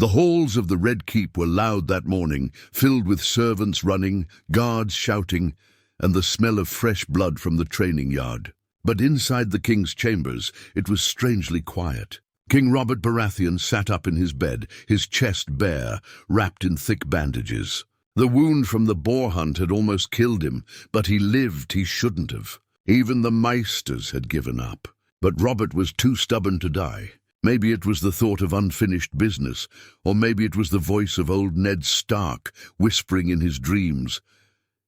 The halls of the Red Keep were loud that morning, filled with servants running, guards shouting, and the smell of fresh blood from the training yard. But inside the king's chambers, it was strangely quiet. King Robert Baratheon sat up in his bed, his chest bare, wrapped in thick bandages. The wound from the boar hunt had almost killed him, but he lived. He shouldn't have. Even the Maesters had given up. But Robert was too stubborn to die. Maybe it was the thought of unfinished business, or maybe it was the voice of old Ned Stark whispering in his dreams.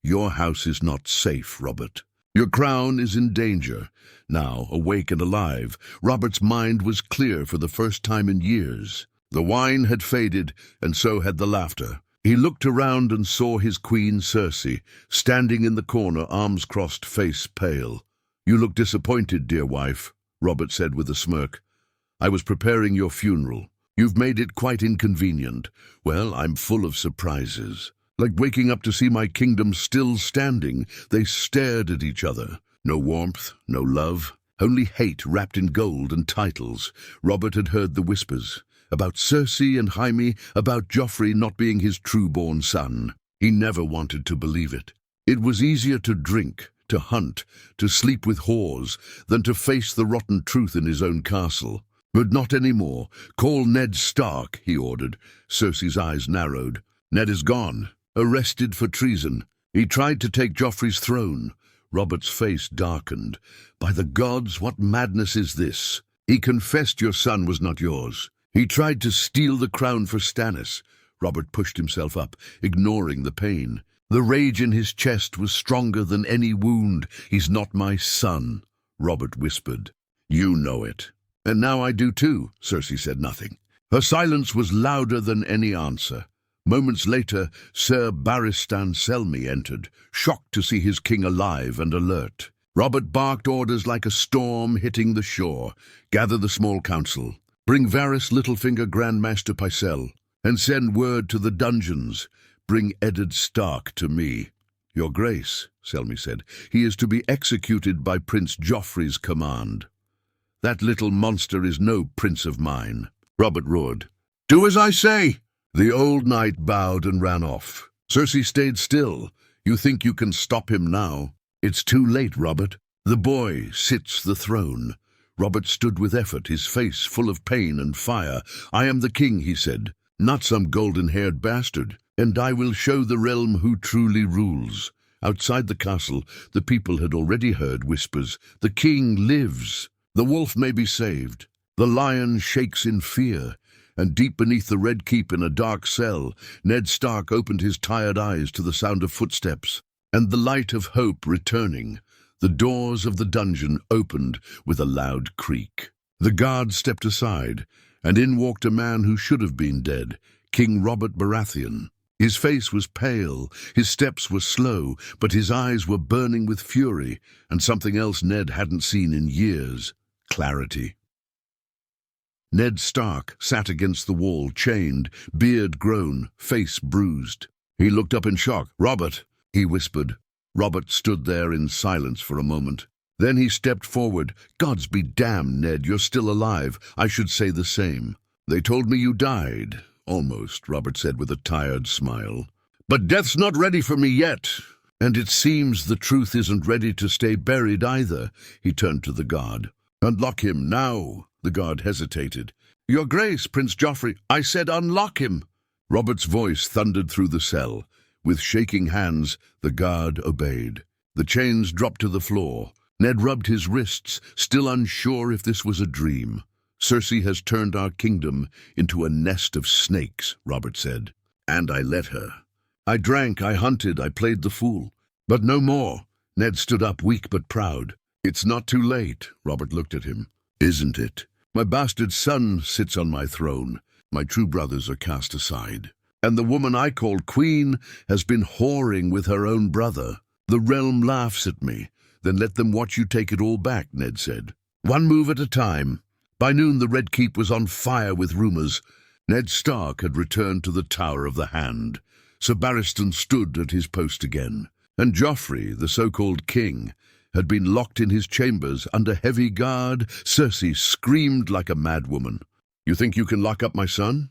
Your house is not safe, Robert. Your crown is in danger. Now, awake and alive, Robert's mind was clear for the first time in years. The wine had faded, and so had the laughter. He looked around and saw his queen Cersei, standing in the corner, arms crossed, face pale. You look disappointed, dear wife, Robert said with a smirk. I was preparing your funeral. You've made it quite inconvenient. Well, I'm full of surprises. Like waking up to see my kingdom still standing, they stared at each other. No warmth, no love, only hate wrapped in gold and titles. Robert had heard the whispers. About Cersei and Jaime, about Joffrey not being his true-born son. He never wanted to believe it. It was easier to drink, to hunt, to sleep with whores, than to face the rotten truth in his own castle. But not anymore. Call Ned Stark, he ordered. Cersei's eyes narrowed. Ned is gone, arrested for treason. He tried to take Joffrey's throne. Robert's face darkened. By the gods, what madness is this? He confessed your son was not yours. He tried to steal the crown for Stannis. Robert pushed himself up, ignoring the pain. The rage in his chest was stronger than any wound. He's not my son, Robert whispered. You know it. And now I do too, Cersei said nothing. Her silence was louder than any answer. Moments later, Sir Barristan Selmy entered, shocked to see his king alive and alert. Robert barked orders like a storm hitting the shore. Gather the small council. Bring Varys Littlefinger Grandmaster Pycelle, and send word to the dungeons. Bring Eddard Stark to me. Your Grace, Selmy said, he is to be executed by Prince Joffrey's command. That little monster is no prince of mine. Robert roared. Do as I say! The old knight bowed and ran off. Cersei stayed still. You think you can stop him now? It's too late, Robert. The boy sits the throne. Robert stood with effort, his face full of pain and fire. I am the king, he said, not some golden-haired bastard, and I will show the realm who truly rules. Outside the castle, the people had already heard whispers. The king lives. The wolf may be saved. The lion shakes in fear. And deep beneath the Red Keep in a dark cell, Ned Stark opened his tired eyes to the sound of footsteps, and the light of hope returning. The doors of the dungeon opened with a loud creak. The guards stepped aside, and in walked a man who should have been dead, King Robert Baratheon. His face was pale, his steps were slow, but his eyes were burning with fury, and something else Ned hadn't seen in years, clarity. Ned Stark sat against the wall, chained, beard grown, face bruised. He looked up in shock. Robert, he whispered. Robert stood there in silence for a moment. Then he stepped forward. Gods be damned, Ned, you're still alive. I should say the same. They told me you died. Almost, Robert said with a tired smile. But death's not ready for me yet. And it seems the truth isn't ready to stay buried either. He turned to the guard. Unlock him now. The guard hesitated. Your Grace, Prince Joffrey, I said unlock him. Robert's voice thundered through the cell. With shaking hands, the guard obeyed. The chains dropped to the floor. Ned rubbed his wrists, still unsure if this was a dream. Cersei has turned our kingdom into a nest of snakes, Robert said. And I let her. I drank, I hunted, I played the fool. But no more. Ned stood up, weak but proud. It's not too late, Robert looked at him. Isn't it? My bastard son sits on my throne. My true brothers are cast aside. And the woman I called queen has been whoring with her own brother. The realm laughs at me. Then let them watch you take it all back, Ned said. One move at a time. By noon the Red Keep was on fire with rumors. Ned Stark had returned to the Tower of the Hand. Sir Barristan stood at his post again. And Joffrey, the so-called king, had been locked in his chambers under heavy guard. Cersei screamed like a madwoman. You think you can lock up my son?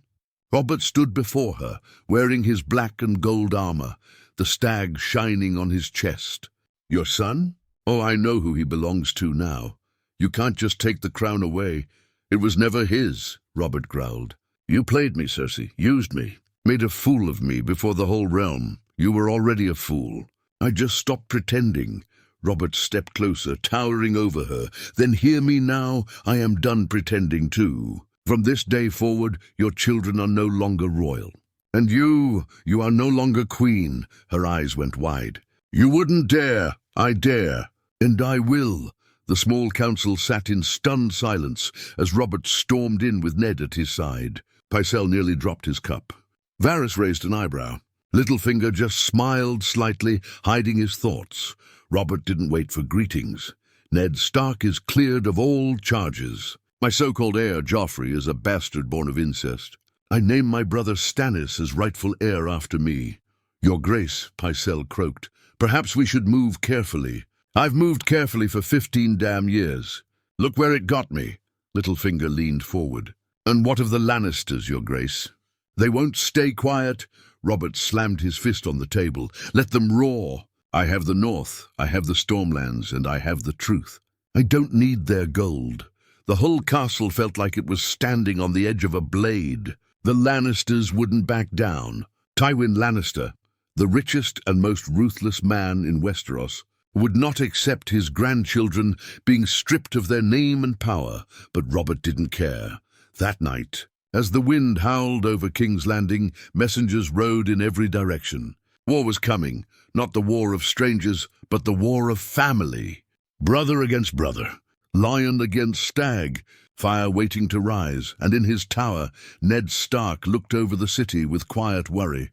Robert stood before her, wearing his black and gold armor, the stag shining on his chest. "Your son? Oh, I know who he belongs to now. You can't just take the crown away. It was never his," Robert growled. "You played me, Cersei, used me, made a fool of me before the whole realm. You were already a fool. I just stopped pretending." Robert stepped closer, towering over her. "Then hear me now, I am done pretending too. From this day forward, your children are no longer royal. And you are no longer queen." Her eyes went wide. "You wouldn't dare. I dare. And I will." The small council sat in stunned silence as Robert stormed in with Ned at his side. Pycelle nearly dropped his cup. Varys raised an eyebrow. Littlefinger just smiled slightly, hiding his thoughts. Robert didn't wait for greetings. "Ned Stark is cleared of all charges. My so-called heir, Joffrey, is a bastard born of incest. I name my brother Stannis as rightful heir after me." "Your Grace," Pycelle croaked, "perhaps we should move carefully." "I've moved carefully for 15 damn years. Look where it got me." Littlefinger leaned forward. "And what of the Lannisters, Your Grace?" "They won't stay quiet." Robert slammed his fist on the table. "Let them roar. I have the North, I have the Stormlands, and I have the truth. I don't need their gold." The whole castle felt like it was standing on the edge of a blade. The Lannisters wouldn't back down. Tywin Lannister, the richest and most ruthless man in Westeros, would not accept his grandchildren being stripped of their name and power, but Robert didn't care. That night, as the wind howled over King's Landing, messengers rode in every direction. War was coming, not the war of strangers, but the war of family. Brother against brother, lion against stag, fire waiting to rise, and in his tower, Ned Stark looked over the city with quiet worry.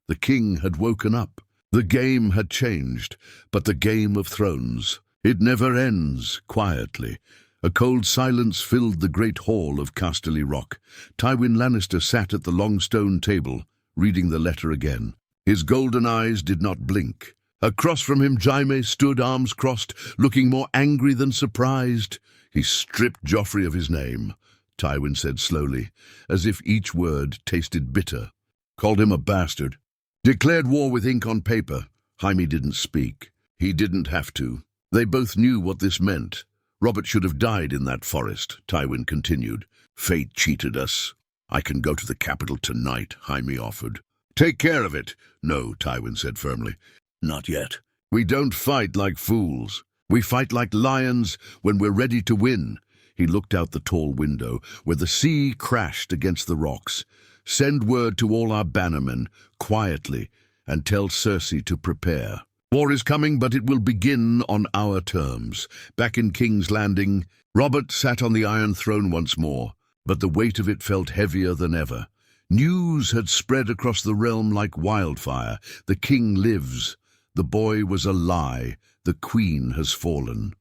The king had woken up. The game had changed, but the Game of Thrones, it never ends quietly. A cold silence filled the great hall of Casterly Rock. Tywin Lannister sat at the long stone table, reading the letter again. His golden eyes did not blink. Across from him, Jaime stood, arms crossed, looking more angry than surprised. "He stripped Joffrey of his name," Tywin said slowly, as if each word tasted bitter. "Called him a bastard. Declared war with ink on paper." Jaime didn't speak. He didn't have to. They both knew what this meant. "Robert should have died in that forest," Tywin continued. "Fate cheated us." "I can go to the capital tonight," Jaime offered. "Take care of it." "No," Tywin said firmly. "Not yet. We don't fight like fools. We fight like lions when we're ready to win." He looked out the tall window, where the sea crashed against the rocks. "Send word to all our bannermen, quietly, and tell Cersei to prepare. War is coming, but it will begin on our terms." Back in King's Landing, Robert sat on the Iron Throne once more, but the weight of it felt heavier than ever. News had spread across the realm like wildfire. The king lives. The boy was a lie. The queen has fallen.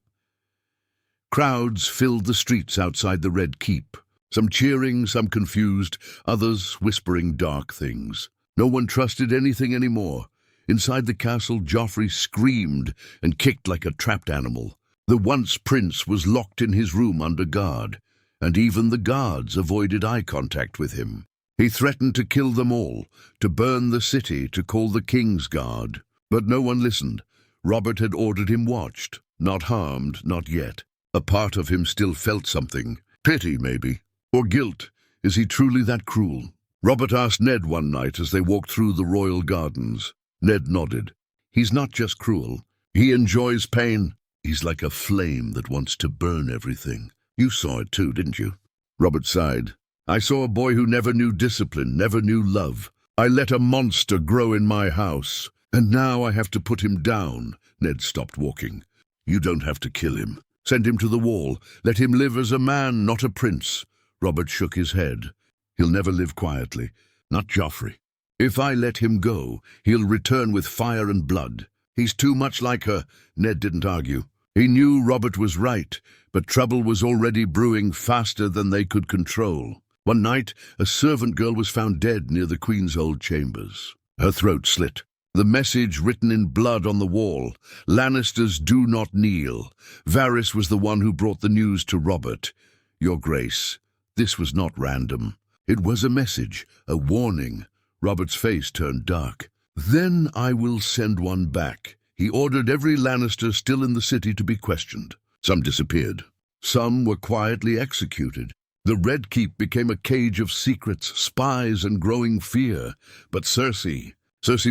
Crowds filled the streets outside the Red Keep. Some cheering, some confused, others whispering dark things. No one trusted anything anymore. Inside the castle, Joffrey screamed and kicked like a trapped animal. The once prince was locked in his room under guard, and even the guards avoided eye contact with him. He threatened to kill them all, to burn the city, to call the King's Guard. But no one listened. Robert had ordered him watched, not harmed, not yet. A part of him still felt something. Pity, maybe. Or guilt. Is he truly that cruel? Robert asked Ned one night as they walked through the royal gardens. Ned nodded. "He's not just cruel. He enjoys pain. He's like a flame that wants to burn everything. You saw it too, didn't you?" Robert sighed. "I saw a boy who never knew discipline, never knew love. I let a monster grow in my house, and now I have to put him down." Ned stopped walking. "You don't have to kill him. Send him to the wall. Let him live as a man, not a prince." Robert shook his head. "He'll never live quietly. Not Joffrey. If I let him go, he'll return with fire and blood. He's too much like her." Ned didn't argue. He knew Robert was right, but trouble was already brewing faster than they could control. One night, a servant girl was found dead near the Queen's old chambers. Her throat slit. The message written in blood on the wall: "Lannisters do not kneel." Varys was the one who brought the news to Robert. "Your Grace, this was not random. It was a message, a warning. Robert's face turned dark. "Then I will send one back." He ordered every Lannister still in the city to be questioned. Some disappeared. Some were quietly executed. The Red Keep became a cage of secrets, spies, and growing fear. But Cersei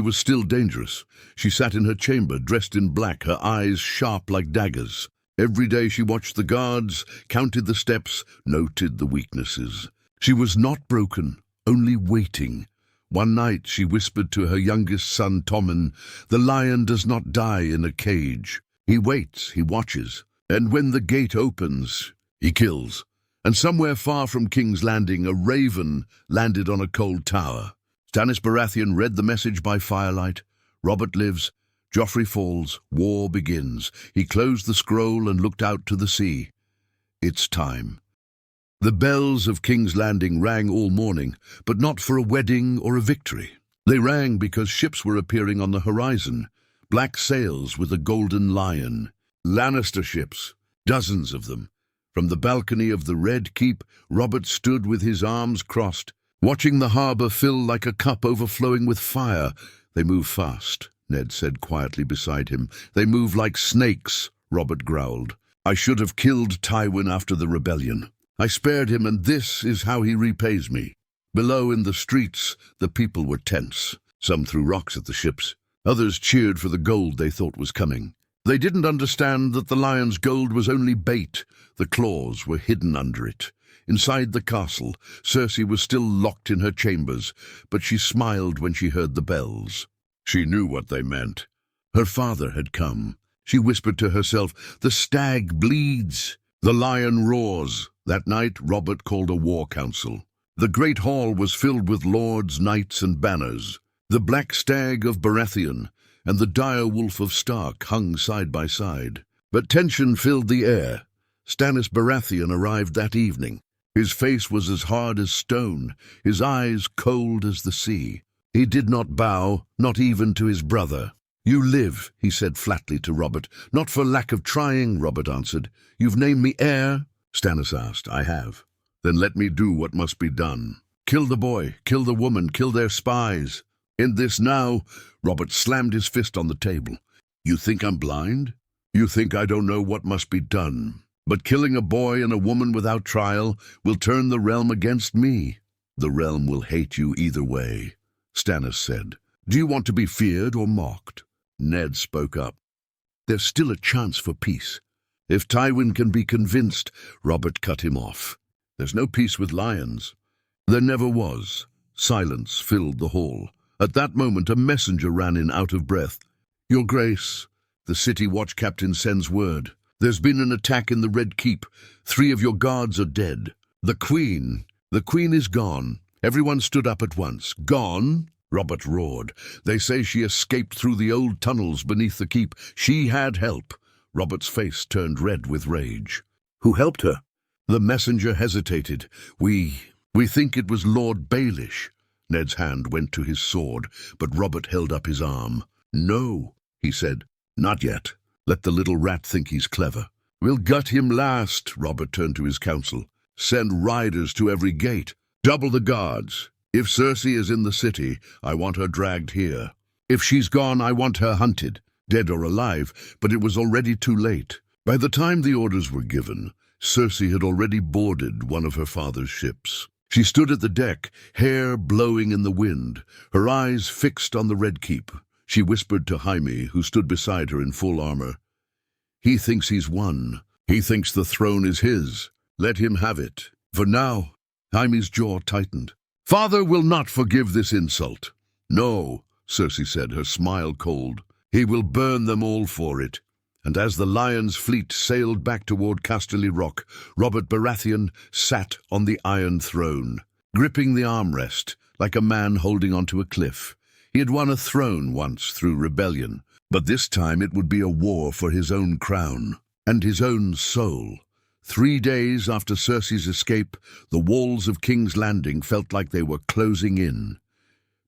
was still dangerous. She sat in her chamber, dressed in black, her eyes sharp like daggers. Every day she watched the guards, counted the steps, noted the weaknesses. She was not broken, only waiting. One night she whispered to her youngest son, Tommen, "The lion does not die in a cage. He waits, he watches, and when the gate opens, he kills." And somewhere far from King's Landing, a raven landed on a cold tower. Stannis Baratheon read the message by firelight. Robert lives, Joffrey falls, war begins. He closed the scroll and looked out to the sea. It's time. The bells of King's Landing rang all morning, but not for a wedding or a victory. They rang because ships were appearing on the horizon, black sails with a golden lion. Lannister ships, dozens of them. From the balcony of the Red Keep, Robert stood with his arms crossed, watching the harbour fill like a cup overflowing with fire. "They move fast," Ned said quietly beside him. "They move like snakes," Robert growled. "I should have killed Tywin after the rebellion. I spared him, and this is how he repays me." Below in the streets, the people were tense. Some threw rocks at the ships. Others cheered for the gold they thought was coming. They didn't understand that the lion's gold was only bait. The claws were hidden under it. Inside the castle, Cersei was still locked in her chambers, but she smiled when she heard the bells. She knew what they meant. Her father had come. She whispered to herself, "The stag bleeds. The lion roars." That night, Robert called a war council. The great hall was filled with lords, knights, and banners. The black stag of Baratheon and the dire wolf of Stark hung side by side. But tension filled the air. Stannis Baratheon arrived that evening. His face was as hard as stone, his eyes cold as the sea. He did not bow, not even to his brother. "You live," he said flatly to Robert. "Not for lack of trying," Robert answered. "You've named me heir?" Stannis asked. "I have." "Then let me do what must be done. Kill the boy, kill the woman, kill their spies. In this now," Robert slammed his fist on the table. "You think I'm blind? You think I don't know what must be done? But killing a boy and a woman without trial will turn the realm against me. The realm will hate you either way." Stannis said, "Do you want to be feared or mocked?" Ned spoke up. "There's still a chance for peace. If Tywin can be convinced," Robert cut him off. "There's no peace with lions." There never was. Silence filled the hall. At that moment, a messenger ran in out of breath. "Your Grace, the city watch captain sends word. There's been an attack in the Red Keep. 3 of your guards are dead. The Queen is gone." Everyone stood up at once. "Gone?" Robert roared. "They say she escaped through the old tunnels beneath the keep. She had help." Robert's face turned red with rage. "Who helped her?" The messenger hesitated. We think it was Lord Baelish." Ned's hand went to his sword, but Robert held up his arm. "No," he said. "Not yet. Let the little rat think he's clever." "We'll gut him last," Robert turned to his council. "Send riders to every gate. Double the guards. If Cersei is in the city, I want her dragged here. If she's gone, I want her hunted, dead or alive," but it was already too late. By the time the orders were given, Cersei had already boarded one of her father's ships. She stood at the deck, hair blowing in the wind, her eyes fixed on the Red Keep. She whispered to Jaime, who stood beside her in full armor. "He thinks he's won. He thinks the throne is his. Let him have it. For now." Jaime's jaw tightened. "Father will not forgive this insult." "No," Cersei said, her smile cold. "He will burn them all for it." And as the lion's fleet sailed back toward Casterly Rock, Robert Baratheon sat on the Iron Throne, gripping the armrest like a man holding onto a cliff. He had won a throne once through rebellion, but this time it would be a war for his own crown and his own soul. 3 days after Cersei's escape, the walls of King's Landing felt like they were closing in.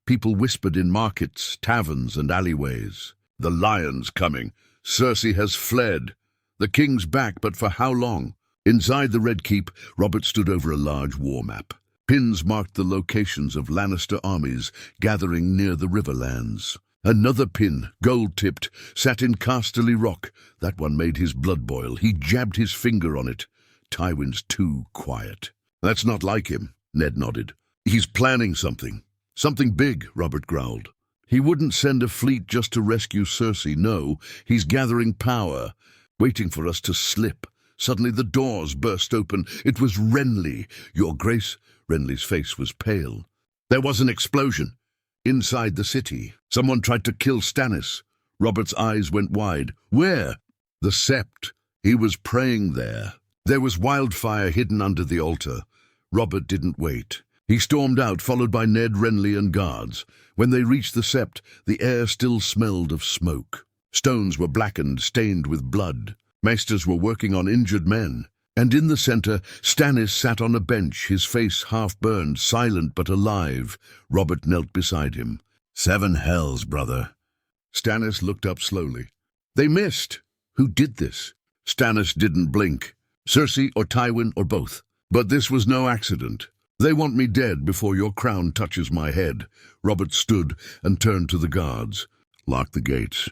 People whispered in markets, taverns, and alleyways. "The lion's coming. Cersei has fled. The king's back, but for how long?" Inside the Red Keep, Robert stood over a large war map. Pins marked the locations of Lannister armies gathering near the riverlands. Another pin, gold-tipped, sat in Casterly Rock. That one made his blood boil. He jabbed his finger on it. Tywin's too quiet. That's not like him, Ned nodded. He's planning something. Something big, Robert growled. He wouldn't send a fleet just to rescue Cersei. No, he's gathering power, waiting for us to slip. Suddenly the doors burst open. It was Renly. Your Grace. Renly's face was pale. There was an explosion. Inside the city, someone tried to kill Stannis. Robert's eyes went wide. Where? The Sept. He was praying there. There was Wildfire hidden under the altar. Robert didn't wait. He stormed out, followed by Ned, Renly, and guards. When they reached the Sept, the air still smelled of smoke. Stones were blackened, stained with blood. Maesters were working on injured men. And in the center, Stannis sat on a bench, his face half-burned, silent but alive. Robert knelt beside him. 7 hells, brother. Stannis looked up slowly. They missed. Who did this? Stannis didn't blink. Cersei or Tywin or both. But this was no accident. They want me dead before your crown touches my head. Robert stood and turned to the guards. Lock the gates.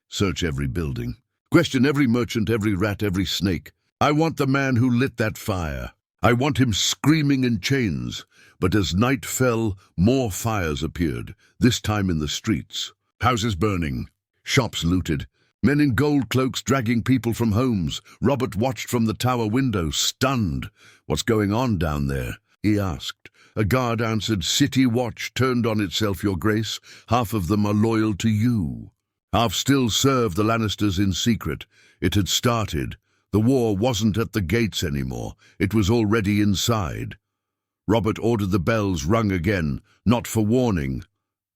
Search every building. Question every merchant, every rat, every snake. I want the man who lit that fire. I want him screaming in chains. But as night fell, more fires appeared, this time in the streets. Houses burning, shops looted, men in gold cloaks dragging people from homes. Robert watched from the tower window, stunned. What's going on down there? He asked. A guard answered, City Watch turned on itself, Your Grace. Half of them are loyal to you. Half still serve the Lannisters in secret. It had started. The war wasn't at the gates anymore. It was already inside. Robert ordered the bells rung again, not for warning,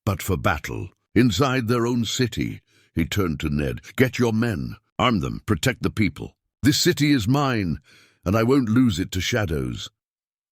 but for battle. Inside their own city, he turned to Ned. Get your men. Arm them. Protect the people. This city is mine, and I won't lose it to shadows.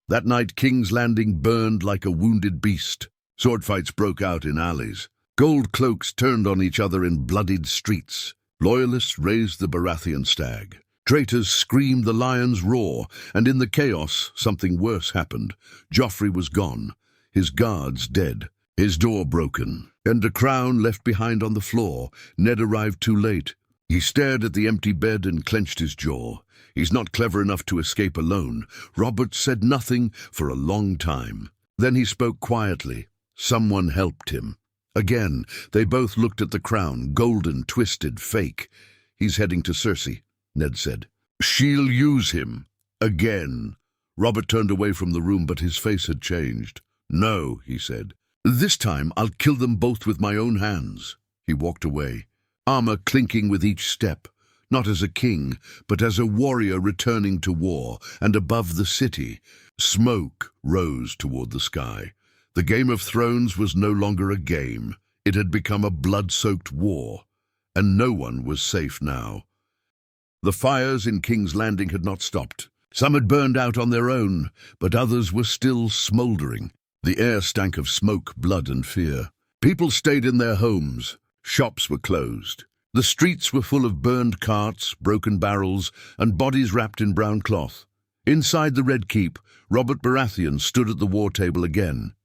That night, King's Landing burned like a wounded beast. Swordfights broke out in alleys. Gold cloaks turned on each other in bloodied streets. Loyalists raised the Baratheon stag. Traitors screamed the lion's roar, and in the chaos, something worse happened. Joffrey was gone, his guards dead, his door broken, and a crown left behind on the floor. Ned arrived too late. He stared at the empty bed and clenched his jaw. He's not clever enough to escape alone. Robert said nothing for a long time. Then he spoke quietly. Someone helped him. Again, they both looked at the crown, golden, twisted, fake. He's heading to Cersei, Ned said. She'll use him. Again. Robert turned away from the room, but his face had changed. No, he said. This time I'll kill them both with my own hands. He walked away, armor clinking with each step, not as a king, but as a warrior returning to war. And above the city, smoke rose toward the sky. The Game of Thrones was no longer a game. It had become a blood-soaked war, and no one was safe now. The fires in King's Landing had not stopped. Some had burned out on their own, but others were still smouldering. The air stank of smoke, blood, and fear. People stayed in their homes. Shops were closed. The streets were full of burned carts, broken barrels, and bodies wrapped in brown cloth. Inside the Red Keep, Robert Baratheon stood at the war table again.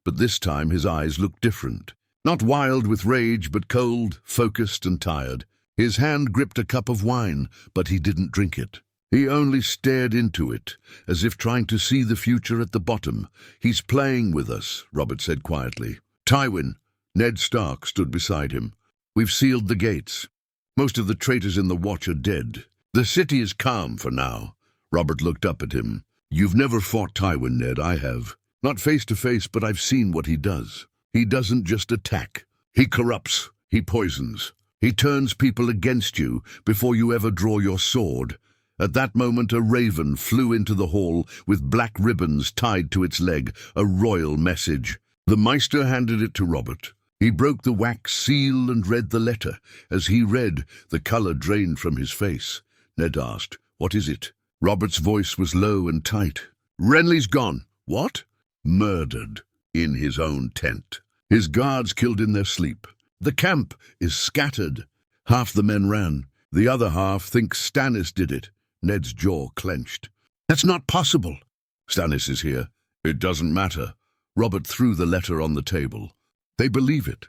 But this time his eyes looked different. Not wild with rage, but cold, focused, and tired. His hand gripped a cup of wine, but he didn't drink it. He only stared into it, as if trying to see the future at the bottom. He's playing with us, Robert said quietly. Tywin, Ned Stark, stood beside him. We've sealed the gates. Most of the traitors in the Watch are dead. The city is calm for now. Robert looked up at him. You've never fought Tywin, Ned. I have. Not face to face, but I've seen what he does. He doesn't just attack. He corrupts. He poisons. He turns people against you before you ever draw your sword. At that moment, a raven flew into the hall with black ribbons tied to its leg, a royal message. The Maester handed it to Robert. He broke the wax seal and read the letter. As he read, the color drained from his face. Ned asked, What is it? Robert's voice was low and tight. Renly's gone. What? Murdered in his own tent. His guards killed in their sleep. The camp is scattered. Half the men ran. The other half thinks Stannis did it. Ned's jaw clenched. That's not possible. Stannis is here. It doesn't matter. Robert threw the letter on the table. They believe it.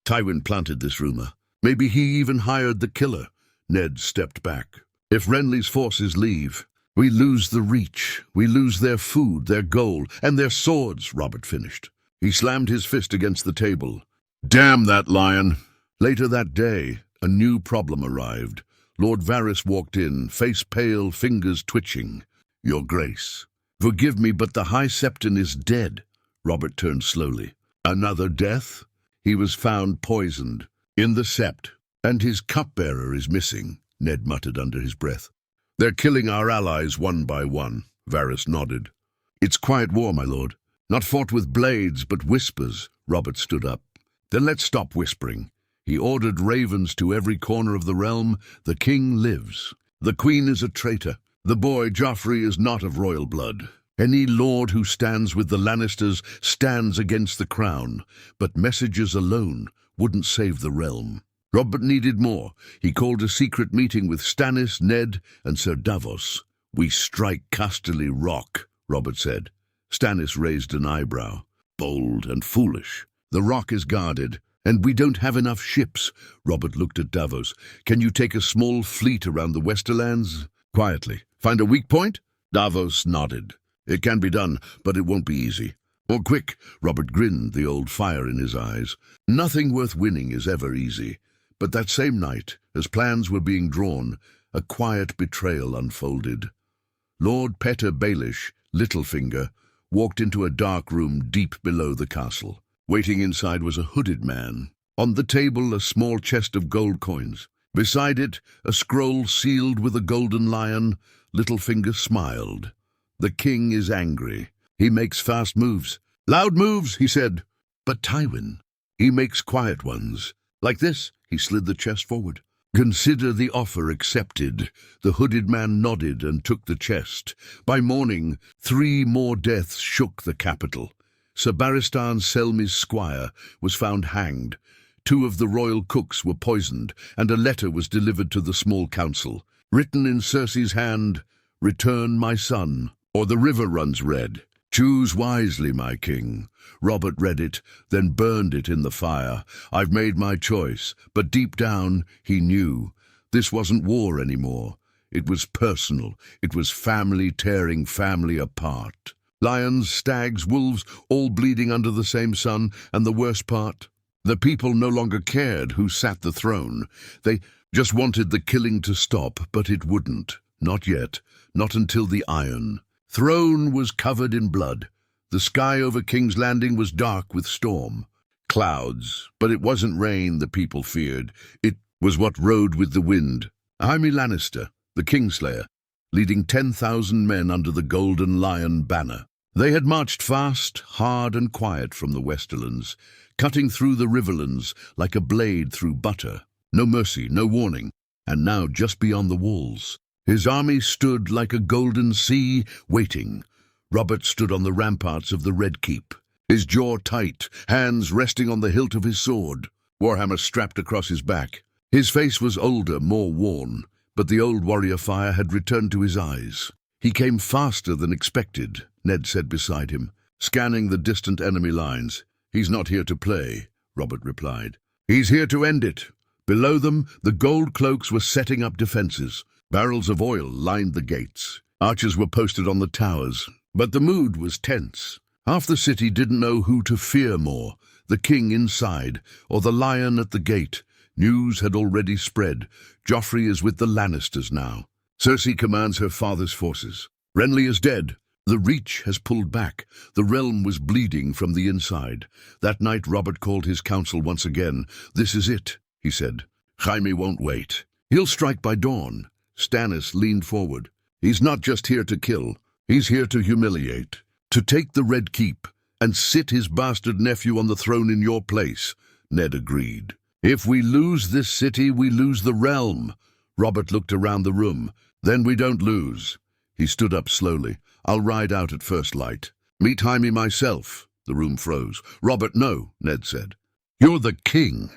Tywin planted this rumor. Maybe he even hired the killer. Ned stepped back. If Renly's forces leave, we lose the Reach. We lose their food, their gold, and their swords, Robert finished. He slammed his fist against the table. Damn that lion! Later that day, a new problem arrived. Lord Varys walked in, face pale, fingers twitching. Your Grace, forgive me, but the High Septon is dead. Robert turned slowly. Another death? He was found poisoned, in the sept, and his cupbearer is missing, Ned muttered under his breath. They're killing our allies one by one, Varys nodded. It's quiet war, my lord. Not fought with blades, but whispers. Robert stood up. Then let's stop whispering. He ordered ravens to every corner of the realm. The king lives. The queen is a traitor. The boy Joffrey is not of royal blood. Any lord who stands with the Lannisters stands against the crown, but messages alone wouldn't save the realm. Robert needed more. He called a secret meeting with Stannis, Ned, and Sir Davos. We strike Casterly Rock, Robert said. Stannis raised an eyebrow. Bold and foolish. The rock is guarded, and we don't have enough ships. Robert looked at Davos. Can you take a small fleet around the Westerlands? Quietly. Find a weak point? Davos nodded. It can be done, but it won't be easy. Or quick. Robert grinned, the old fire in his eyes. Nothing worth winning is ever easy. But that same night, as plans were being drawn, a quiet betrayal unfolded. Lord Petter Baelish, Littlefinger, walked into a dark room deep below the castle. Waiting inside was a hooded man. On the table, a small chest of gold coins. Beside it, a scroll sealed with a golden lion. Littlefinger smiled. The king is angry. He makes fast moves. Loud moves, he said. But Tywin, he makes quiet ones. Like this, he slid the chest forward. Consider the offer accepted. The hooded man nodded and took the chest. By morning, 3 more deaths shook the capital. Sir Barristan Selmy's squire was found hanged. 2 of the royal cooks were poisoned, and a letter was delivered to the small council. Written in Cersei's hand, "Return, my son, or the river runs red. Choose wisely, my king." Robert read it, then burned it in the fire. I've made my choice, but deep down he knew. This wasn't war anymore. It was personal. It was family tearing family apart. Lions, stags, wolves, all bleeding under the same sun, and the worst part, the people no longer cared who sat the throne. They just wanted the killing to stop, but it wouldn't. Not yet. Not until the Iron Throne was covered in blood. The sky over King's Landing was dark with storm. Clouds, but it wasn't rain the people feared. It was what rode with the wind. Jaime Lannister, the Kingslayer, leading 10,000 men under the Golden Lion banner. They had marched fast, hard and quiet from the Westerlands, cutting through the riverlands like a blade through butter. No mercy, no warning, and now just beyond the walls. His army stood like a golden sea, waiting. Robert stood on the ramparts of the Red Keep, his jaw tight, hands resting on the hilt of his sword, warhammer strapped across his back. His face was older, more worn, but the old warrior fire had returned to his eyes. He came faster than expected, Ned said beside him, scanning the distant enemy lines. He's not here to play, Robert replied. He's here to end it. Below them, the gold cloaks were setting up defenses. Barrels of oil lined the gates. Archers were posted on the towers, but the mood was tense. Half the city didn't know who to fear more, the king inside or the lion at the gate. News had already spread. Joffrey is with the Lannisters now. Cersei commands her father's forces. Renly is dead. The Reach has pulled back. The realm was bleeding from the inside. That night Robert called his council once again. This is it, he said. Jaime won't wait. He'll strike by dawn. Stannis leaned forward. He's not just here to kill. He's here to humiliate. To take the Red Keep and sit his bastard nephew on the throne in your place. Ned agreed. If we lose this city, we lose the realm. Robert looked around the room. Then we don't lose. He stood up slowly. I'll ride out at first light. Meet Jaime myself. The room froze. Robert, no, Ned said. You're the king.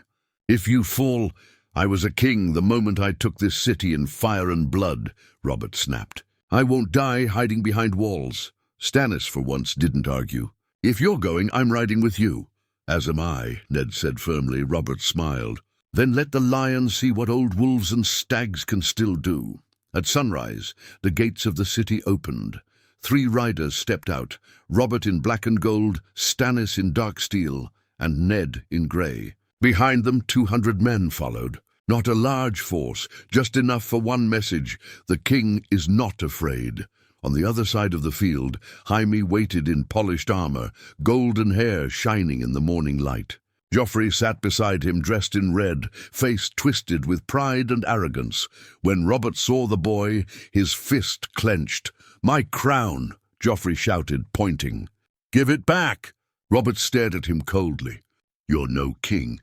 If you fall, I was a king the moment I took this city in fire and blood, Robert snapped. I won't die hiding behind walls. Stannis, for once, didn't argue. "If you're going, I'm riding with you." "As am I," Ned said firmly. Robert smiled. "Then let the lions see what old wolves and stags can still do." At sunrise, the gates of the city opened. 3 riders stepped out, Robert in black and gold, Stannis in dark steel, and Ned in grey. Behind them, 200 men followed. Not a large force, just enough for one message: the king is not afraid. On the other side of the field, Jaime waited in polished armor, golden hair shining in the morning light. Joffrey sat beside him, dressed in red, face twisted with pride and arrogance. When Robert saw the boy, his fist clenched. "My crown!" Joffrey shouted, pointing. "Give it back!" Robert stared at him coldly. "You're no king.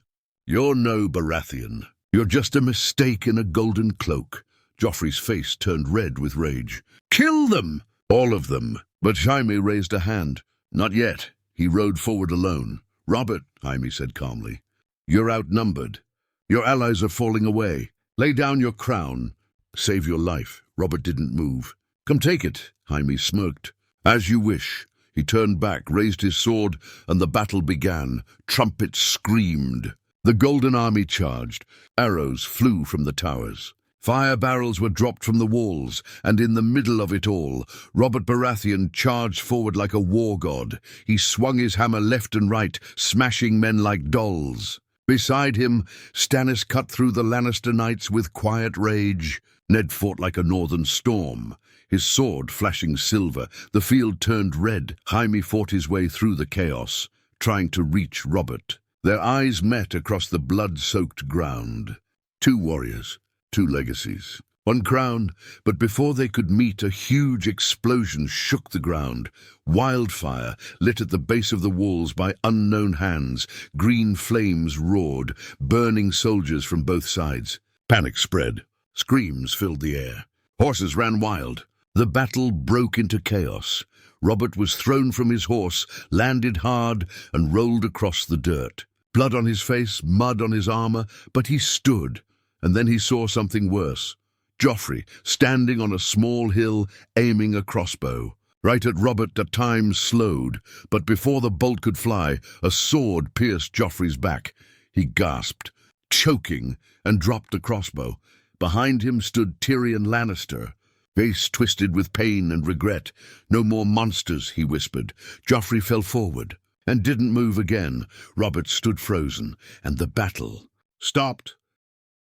You're no Baratheon. You're just a mistake in a golden cloak." Joffrey's face turned red with rage. "Kill them!" "All of them." But Jaime raised a hand. "Not yet." He rode forward alone. "Robert," Jaime said calmly, "you're outnumbered. Your allies are falling away. Lay down your crown. Save your life." Robert didn't move. "Come take it," Jaime smirked. "As you wish." He turned back, raised his sword, and the battle began. Trumpets screamed. The Golden Army charged. Arrows flew from the towers. Fire barrels were dropped from the walls, and in the middle of it all, Robert Baratheon charged forward like a war god. He swung his hammer left and right, smashing men like dolls. Beside him, Stannis cut through the Lannister knights with quiet rage. Ned fought like a northern storm, his sword flashing silver. The field turned red. Jaime fought his way through the chaos, trying to reach Robert. Their eyes met across the blood-soaked ground. 2 warriors, 2 legacies, 1 crown. But before they could meet, a huge explosion shook the ground. Wildfire lit at the base of the walls by unknown hands. Green flames roared, burning soldiers from both sides. Panic spread. Screams filled the air. Horses ran wild. The battle broke into chaos. Robert was thrown from his horse, landed hard, and rolled across the dirt. Blood on his face, mud on his armor, but he stood. And then he saw something worse. Joffrey, standing on a small hill, aiming a crossbow. Right at Robert, the time slowed, but before the bolt could fly, a sword pierced Joffrey's back. He gasped, choking, and dropped the crossbow. Behind him stood Tyrion Lannister, face twisted with pain and regret. "No more monsters," he whispered. Joffrey fell forward and didn't move again. Robert stood frozen, and the battle stopped.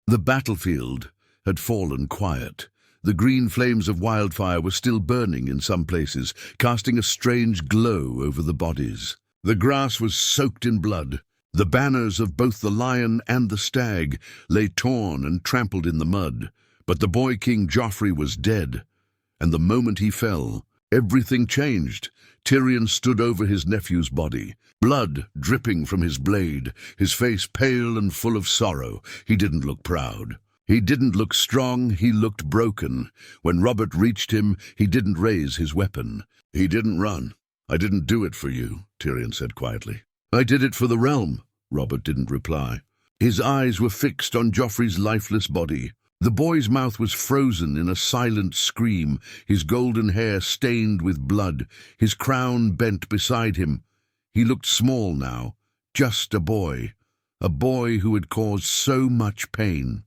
The battlefield had fallen quiet. The green flames of wildfire were still burning in some places, casting a strange glow over the bodies. The grass was soaked in blood. The banners of both the lion and the stag lay torn and trampled in the mud. But the boy King Joffrey was dead, and the moment he fell, everything changed. Tyrion stood over his nephew's body, blood dripping from his blade, his face pale and full of sorrow. He didn't look proud. He didn't look strong, he looked broken. When Robert reached him, he didn't raise his weapon. "He didn't run. I didn't do it for you," Tyrion said quietly. "I did it for the realm." Robert didn't reply. His eyes were fixed on Joffrey's lifeless body. The boy's mouth was frozen in a silent scream, his golden hair stained with blood, his crown bent beside him. He looked small now, just a boy who had caused so much pain.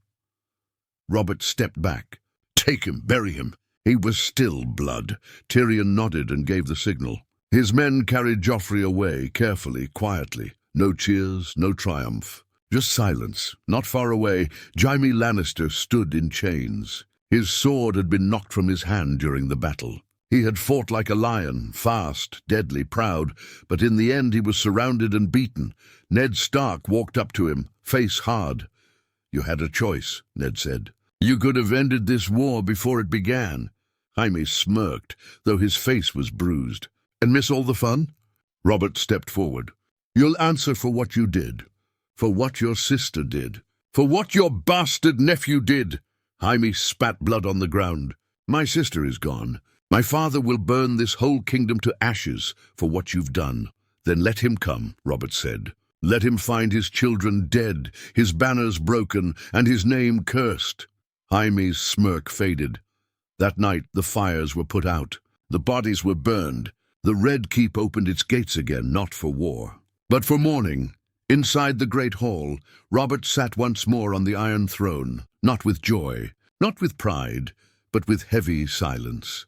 Robert stepped back. "Take him, bury him." He was still blood. Tyrion nodded and gave the signal. His men carried Joffrey away, carefully, quietly. No cheers, no triumph. Just silence. Not far away, Jaime Lannister stood in chains. His sword had been knocked from his hand during the battle. He had fought like a lion, fast, deadly, proud, but in the end he was surrounded and beaten. Ned Stark walked up to him, face hard. "You had a choice," Ned said. "You could have ended this war before it began." Jaime smirked, though his face was bruised. "And miss all the fun?" Robert stepped forward. "You'll answer for what you did. For what your sister did. For what your bastard nephew did." Jaime spat blood on the ground. "My sister is gone. My father will burn this whole kingdom to ashes for what you've done." "Then let him come," Robert said. "Let him find his children dead, his banners broken, and his name cursed." Jaime's smirk faded. That night the fires were put out. The bodies were burned. The Red Keep opened its gates again, not for war, but for mourning. Inside the great hall, Robert sat once more on the Iron Throne, not with joy, not with pride, but with heavy silence.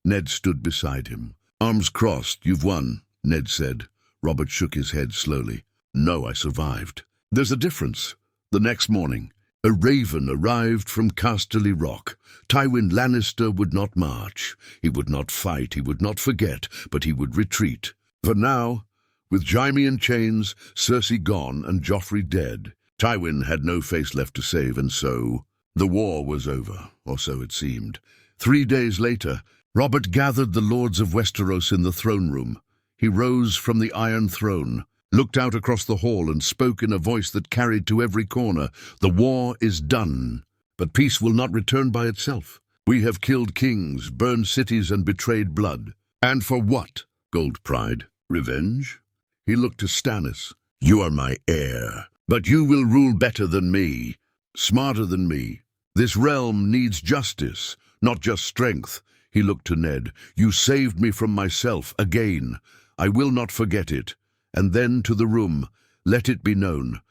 Ned stood beside him. "Arms crossed, you've won," Ned said. Robert shook his head slowly. "No, I survived." "There's a difference." The next morning, a raven arrived from Casterly Rock. Tywin Lannister would not march. He would not fight, he would not forget, but he would retreat. For now, with Jaime in chains, Cersei gone, and Joffrey dead, Tywin had no face left to save, and so the war was over, or so it seemed. 3 days later, Robert gathered the lords of Westeros in the throne room. He rose from the Iron Throne, looked out across the hall, and spoke in a voice that carried to every corner. "The war is done, but peace will not return by itself. We have killed kings, burned cities, and betrayed blood. And for what?" Gold pried. "Revenge?" He looked to Stannis. "You are my heir, but you will rule better than me, smarter than me. This realm needs justice, not just strength." He looked to Ned. "You saved me from myself again. I will not forget it." And then to the room, "Let it be known,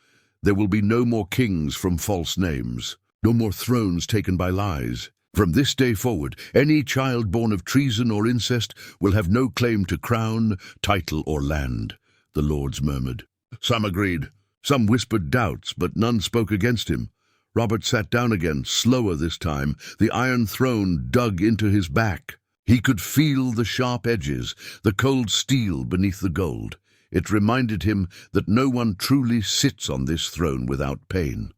there will be no more kings from false names, no more thrones taken by lies. From this day forward, any child born of treason or incest will have no claim to crown, title, or land." The lords murmured. Some agreed. Some whispered doubts, but none spoke against him. Robert sat down again, slower this time. The Iron Throne dug into his back. He could feel the sharp edges, the cold steel beneath the gold. It reminded him that no one truly sits on this throne without pain.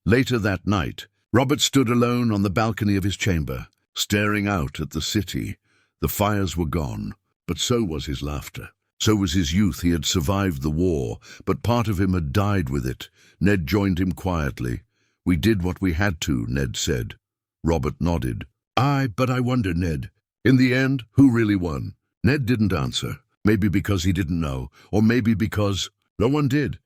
Later that night, Robert stood alone on the balcony of his chamber, staring out at the city. The fires were gone, but so was his laughter. So was his youth. He had survived the war, but part of him had died with it. Ned joined him quietly. "We did what we had to," Ned said. Robert nodded. "Aye, but I wonder, Ned, in the end, who really won?" Ned didn't answer. Maybe because he didn't know, or maybe because no one did.